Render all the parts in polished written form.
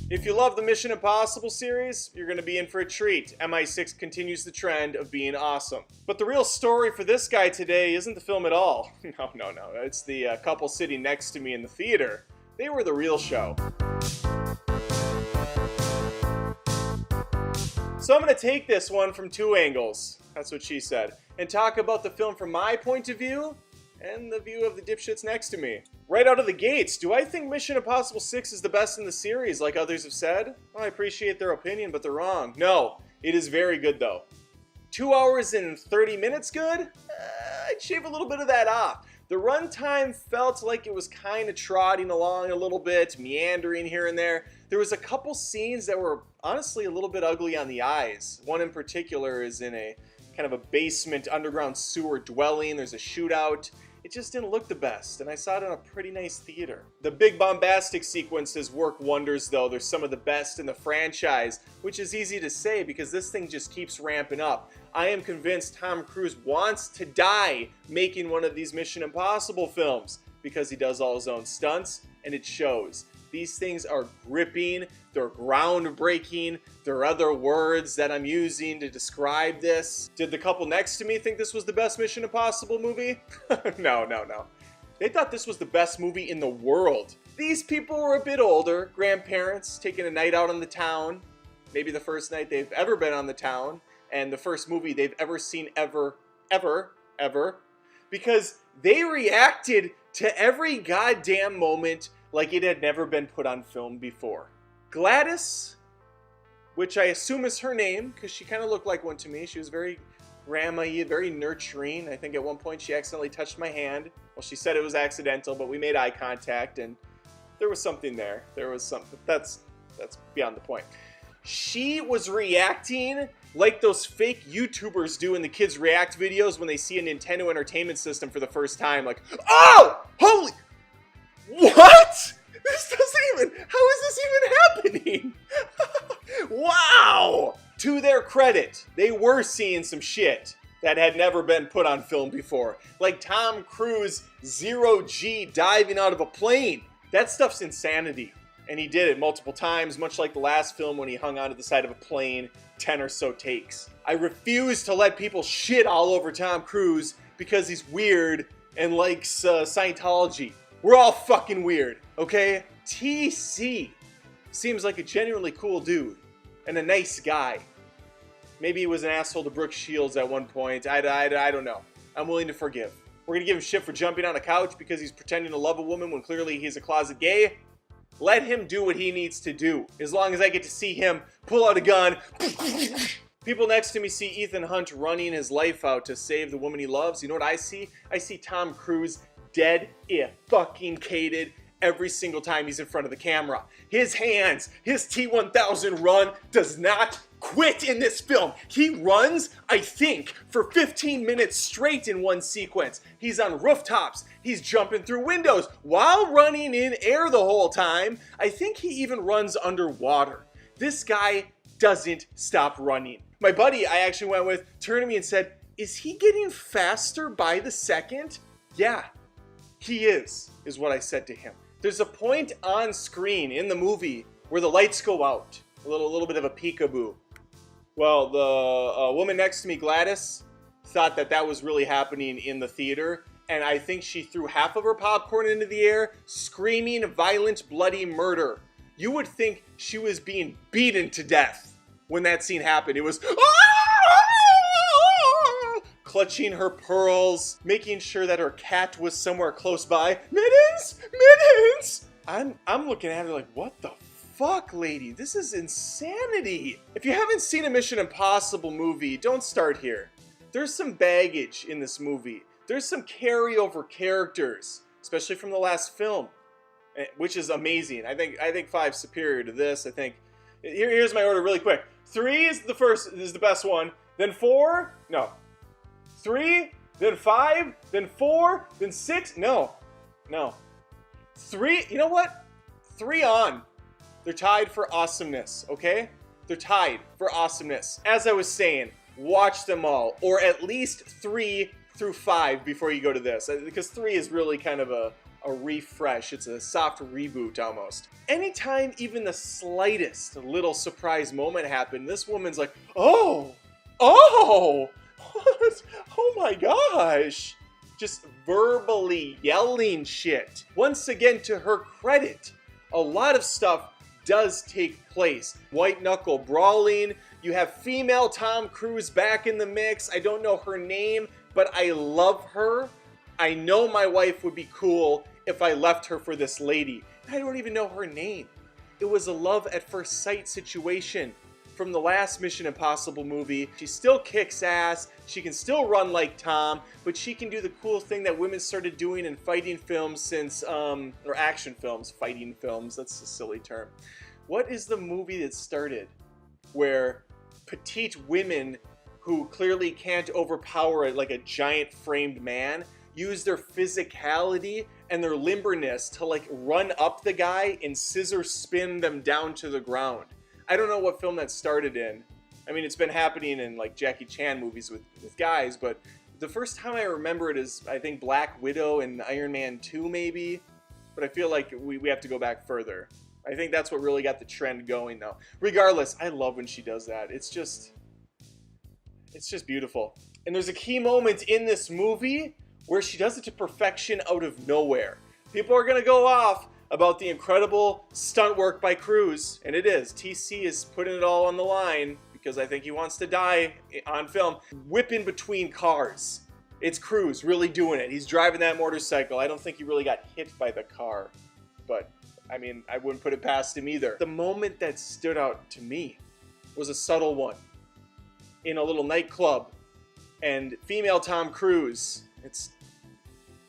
If you love the Mission Impossible series, you're going to be in for a treat. MI6 continues the trend of being awesome. But the real story for this guy today isn't the film at all. No. It's the couple sitting next to me in the theater. They were the real show. So I'm going to take this one from two angles, that's what she said, and talk about the film from my point of view and the view of the dipshits next to me. Right out of the gates, do I think Mission Impossible 6 is the best in the series, like others have said? Well, I appreciate their opinion, but they're wrong. No, it is very good though. 2 hours and 30 minutes good? I'd shave a little bit of that off. The runtime felt like it was kind of trotting along a little bit, meandering here and there. There was a couple scenes that were honestly a little bit ugly on the eyes. One in particular is in a kind of a basement underground sewer dwelling. There's a shootout. It just didn't look the best, and I saw it in a pretty nice theater. The big bombastic sequences work wonders though. They're some of the best in the franchise, which is easy to say because this thing just keeps ramping up. I am convinced Tom Cruise wants to die making one of these Mission Impossible films because he does all his own stunts, and it shows. These things are gripping, they're groundbreaking, there are other words that I'm using to describe this. Did the couple next to me think this was the best Mission Impossible movie? No. They thought this was the best movie in the world. These people were a bit older, grandparents, taking a night out on the town, maybe the first night they've ever been on the town, and the first movie they've ever seen ever, because they reacted to every goddamn moment like it had never been put on film before. Gladys, which I assume is her name, because she kind of looked like one to me. She was very grandma-y, very nurturing. I think at one point she accidentally touched my hand. Well, she said it was accidental, but we made eye contact, and there was something there. There was something. That's beyond the point. She was reacting like those fake YouTubers do in the Kids React videos when they see a Nintendo Entertainment System for the first time. Like, oh! Holy... What? This doesn't even... How is this even happening? Wow! To their credit, they were seeing some shit that had never been put on film before. Like Tom Cruise 0G diving out of a plane. That stuff's insanity. And he did it multiple times, much like the last film when he hung onto the side of a plane 10 or so takes. I refuse to let people shit all over Tom Cruise because he's weird and likes Scientology. We're all fucking weird, okay? TC seems like a genuinely cool dude and a nice guy. Maybe he was an asshole to Brooke Shields at one point. I don't know. I'm willing to forgive. We're gonna give him shit for jumping on a couch because he's pretending to love a woman when clearly he's a closet gay. Let him do what he needs to do. As long as I get to see him pull out a gun. People next to me see Ethan Hunt running his life out to save the woman he loves. You know what I see? I see Tom Cruise dead fucking cated every single time he's in front of the camera. His hands, his T-1000 run does not quit in this film. He runs, I think, for 15 minutes straight in one sequence. He's on rooftops. He's jumping through windows while running in air the whole time. I think he even runs underwater. This guy doesn't stop running. My buddy I actually went with turned to me and said, "Is he getting faster by the second?" Yeah. He is what I said to him. There's a point on screen in the movie where the lights go out. A little bit of a peekaboo. Well, the woman next to me, Gladys, thought that was really happening in the theater, and I think she threw half of her popcorn into the air, screaming violent, bloody murder. You would think she was being beaten to death when that scene happened. It was... clutching her pearls, making sure that her cat was somewhere close by. Mittens! I'm looking at her like, what the fuck, lady? This is insanity. If you haven't seen a Mission Impossible movie, don't start here. There's some baggage in this movie. There's some carryover characters, especially from the last film, which is amazing. I think 5's superior to this. I think here's my order really quick. 3 is the best one. Then 4, no. 3, then 5, then 4, then 6. No. 3, you know what? 3 on. They're tied for awesomeness, okay? They're tied for awesomeness. As I was saying, watch them all, or at least 3 through 5 before you go to this, because 3 is really kind of a a refresh. It's a soft reboot almost. Anytime even the slightest little surprise moment happened, this woman's like, oh, what? Oh my gosh. Just verbally yelling shit. Once again, to her credit, a lot of stuff does take place. White knuckle brawling. You have female Tom Cruise back in the mix. I don't know her name, but I love her. I know my wife would be cool if I left her for this lady. I don't even know her name. It was a love at first sight situation from the last Mission Impossible movie. She still kicks ass. She can still run like Tom, but she can do the cool thing that women started doing in fighting films since, or action films, fighting films. That's a silly term. What is the movie that started where petite women who clearly can't overpower like a giant framed man use their physicality and their limberness to like run up the guy and scissor spin them down to the ground? I don't know what film that started in. I mean, it's been happening in like Jackie Chan movies with guys, but the first time I remember it is, I think, Black Widow and Iron Man 2 maybe, but I feel like we have to go back further. I think that's what really got the trend going though. Regardless, I love when she does that. It's just beautiful. And there's a key moment in this movie where she does it to perfection out of nowhere. People are gonna go off about the incredible stunt work by Cruise, and it is. TC is putting it all on the line because I think he wants to die on film. Whipping between cars. It's Cruise really doing it. He's driving that motorcycle. I don't think he really got hit by the car, but I mean, I wouldn't put it past him either. The moment that stood out to me was a subtle one. In a little nightclub, and female Tom Cruise, it's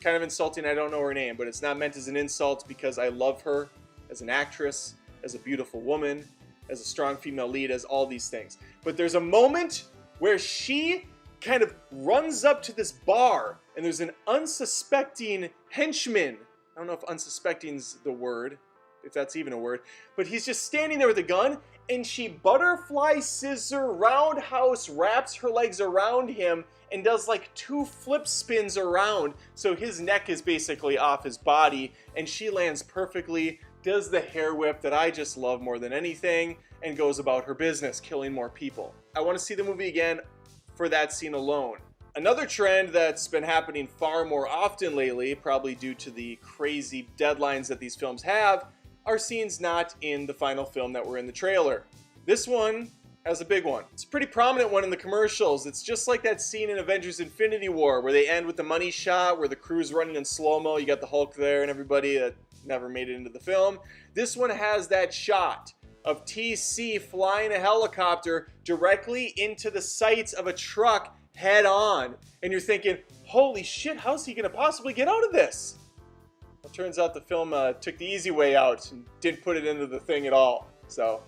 kind of insulting, I don't know her name, but it's not meant as an insult because I love her as an actress, as a beautiful woman, as a strong female lead, as all these things. But there's a moment where she kind of runs up to this bar, and there's an unsuspecting henchman. I don't know if unsuspecting's the word, if that's even a word, but he's just standing there with a gun, and she butterfly scissor roundhouse wraps her legs around him and does like 2 flip spins around, so his neck is basically off his body, and she lands perfectly, does the hair whip that I just love more than anything, and goes about her business, killing more people. I want to see the movie again for that scene alone. Another trend that's been happening far more often lately, probably due to the crazy deadlines that these films have, are scenes not in the final film that were in the trailer. This one has a big one. It's a pretty prominent one in the commercials. It's just like that scene in Avengers Infinity War where they end with the money shot where the crew's running in slow-mo. You got the Hulk there and everybody that never made it into the film. This one has that shot of TC flying a helicopter directly into the sights of a truck head on. And you're thinking, holy shit, how's he gonna possibly get out of this? Well, turns out the film took the easy way out and didn't put it into the thing at all. So,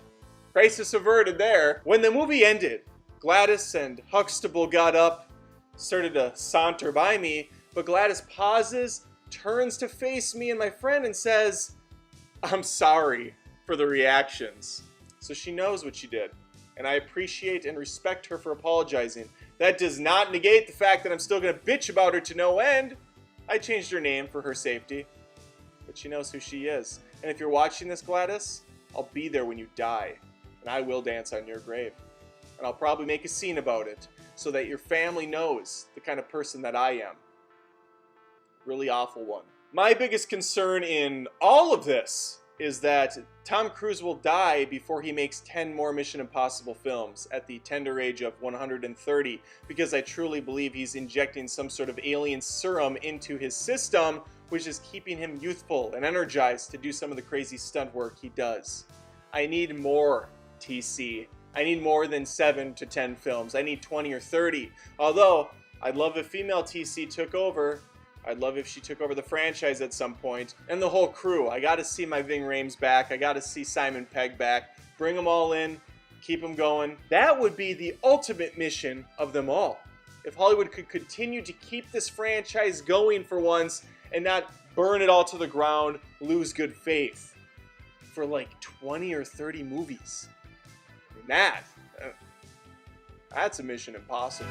crisis averted there. When the movie ended, Gladys and Huxtable got up, started to saunter by me, but Gladys pauses, turns to face me and my friend and says, "I'm sorry for the reactions." So she knows what she did, and I appreciate and respect her for apologizing. That does not negate the fact that I'm still gonna bitch about her to no end. I changed her name for her safety, but she knows who she is. And if you're watching this, Gladys, I'll be there when you die, and I will dance on your grave. And I'll probably make a scene about it so that your family knows the kind of person that I am. Really awful one. My biggest concern in all of this is that Tom Cruise will die before he makes 10 more Mission Impossible films at the tender age of 130, because I truly believe he's injecting some sort of alien serum into his system, which is keeping him youthful and energized to do some of the crazy stunt work he does. I need more, TC. I need more than 7 to 10 films. I need 20 or 30. Although, I'd love if female TC took over. I'd love if she took over the franchise at some point. And the whole crew. I gotta see my Ving Rhames back. I gotta see Simon Pegg back. Bring them all in. Keep them going. That would be the ultimate mission of them all. If Hollywood could continue to keep this franchise going for once and not burn it all to the ground, lose good faith for like 20 or 30 movies. That's a Mission Impossible.